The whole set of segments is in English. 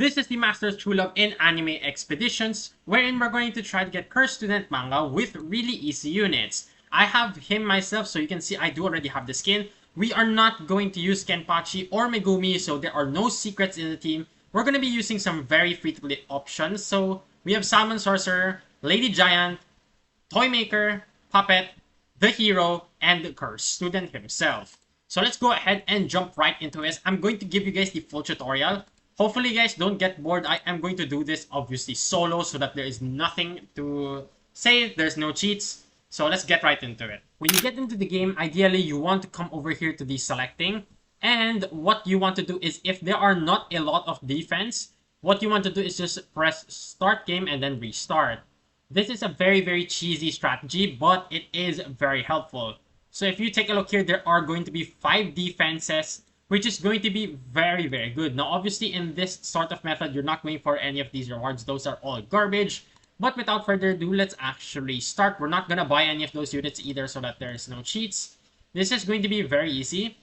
This is the Master's True Love in Anime Expeditions, wherein we're going to try to get Cursed Student Manga with really easy units. I have him myself, so you can see I do already have the skin. We are not going to use Kenpachi or Megumi, so there are no secrets in the team. We're going to be using some very free-to-play options. So we have Salmon Sorcerer, Lady Giant, Toy Maker, Puppet, the Hero, and the Cursed Student himself. So let's go ahead and jump right into this. I'm going to give you guys the full tutorial. Hopefully, guys, don't get bored. I am going to do this, obviously, solo so that there is nothing to say. There's no cheats. So let's get right into it. When you get into the game, ideally, you want to come over here to the selecting. And what you want to do is, if there are not a lot of defense, what you want to do is just press start game and then restart. This is a very, very cheesy strategy, but it is very helpful. So if you take a look here, there are going to be 5 defenses, which is going to be very, very good. Now, obviously, in this sort of method, you're not going for any of these rewards. Those are all garbage. But without further ado, let's actually start. We're not going to buy any of those units either so that there's no cheats. This is going to be very easy.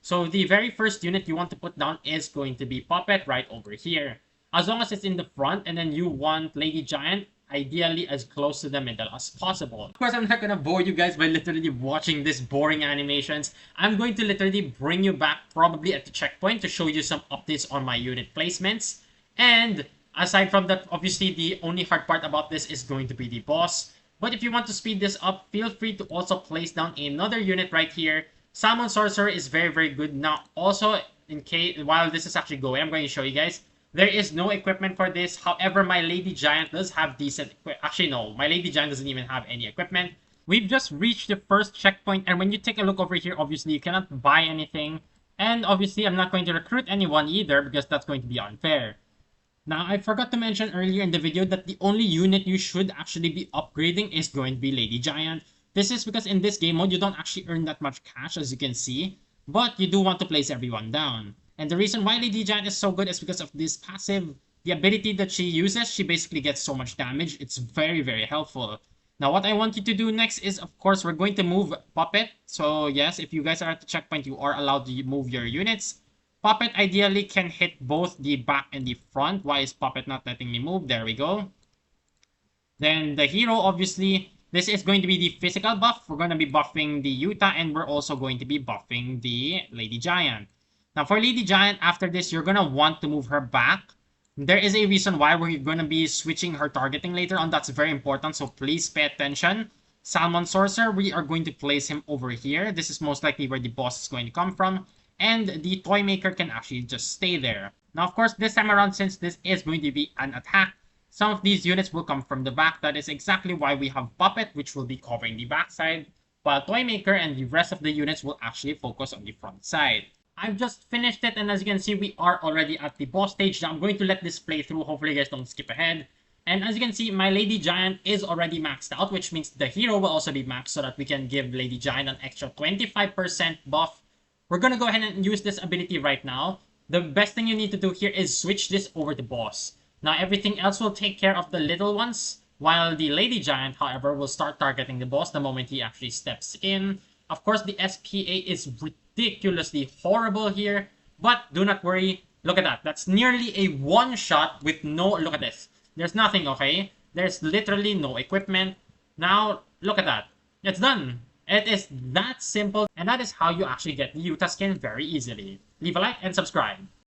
So the very first unit you want to put down is going to be Puppet right over here. As long as it's in the front, and then you want Lady Giant, ideally as close to the middle as possible. Of course, I'm not gonna bore you guys by literally watching these boring animations. I'm going to literally bring you back probably at the checkpoint to show you some updates on my unit placements. And aside from that, obviously the only hard part about this is going to be the boss. But if you want to speed this up, feel free to also place down another unit right here. Salmon Sorcerer is very, very good. Now, also, in case while this is actually going, I'm going to show you guys. There is no equipment for this. However, my Lady Giant does have decent equipment. Actually, no. My Lady Giant doesn't even have any equipment. We've just reached the first checkpoint. And when you take a look over here, obviously, you cannot buy anything. And obviously, I'm not going to recruit anyone either because that's going to be unfair. Now, I forgot to mention earlier in the video that the only unit you should actually be upgrading is going to be Lady Giant. This is because in this game mode, you don't actually earn that much cash, as you can see. But you do want to place everyone down. And the reason why Lady Giant is so good is because of this passive, the ability that she uses. She basically gets so much damage. It's very, very helpful. Now, what I want you to do next is, of course, we're going to move Puppet. So, yes, if you guys are at the checkpoint, you are allowed to move your units. Puppet ideally can hit both the back and the front. Why is Puppet not letting me move? There we go. Then the Hero, obviously, this is going to be the physical buff. We're going to be buffing the Yuta, and we're also going to be buffing the Lady Giant. Now, for Lady Giant, after this, you're going to want to move her back. There is a reason why we're going to be switching her targeting later on. That's very important, so please pay attention. Salmon Sorcerer, we are going to place him over here. This is most likely where the boss is going to come from. And the Toy Maker can actually just stay there. Now, of course, this time around, since this is going to be an attack, some of these units will come from the back. That is exactly why we have Puppet, which will be covering the backside, while Toy Maker and the rest of the units will actually focus on the front side. I've just finished it, and as you can see, we are already at the boss stage. Now, I'm going to let this play through. Hopefully, you guys don't skip ahead. And as you can see, my Lady Giant is already maxed out, which means the Hero will also be maxed so that we can give Lady Giant an extra 25% buff. We're going to go ahead and use this ability right now. The best thing you need to do here is switch this over to boss. Now, everything else will take care of the little ones, while the Lady Giant, however, will start targeting the boss the moment he actually steps in. Of course, the SPA is ridiculously horrible here, but do not worry. Look at that. That's nearly a one-shot with no... Look at this. There's nothing, okay? There's literally no equipment. Now, look at that. It's done. It is that simple, and that is how you actually get the Yuta skin very easily. Leave a like and subscribe.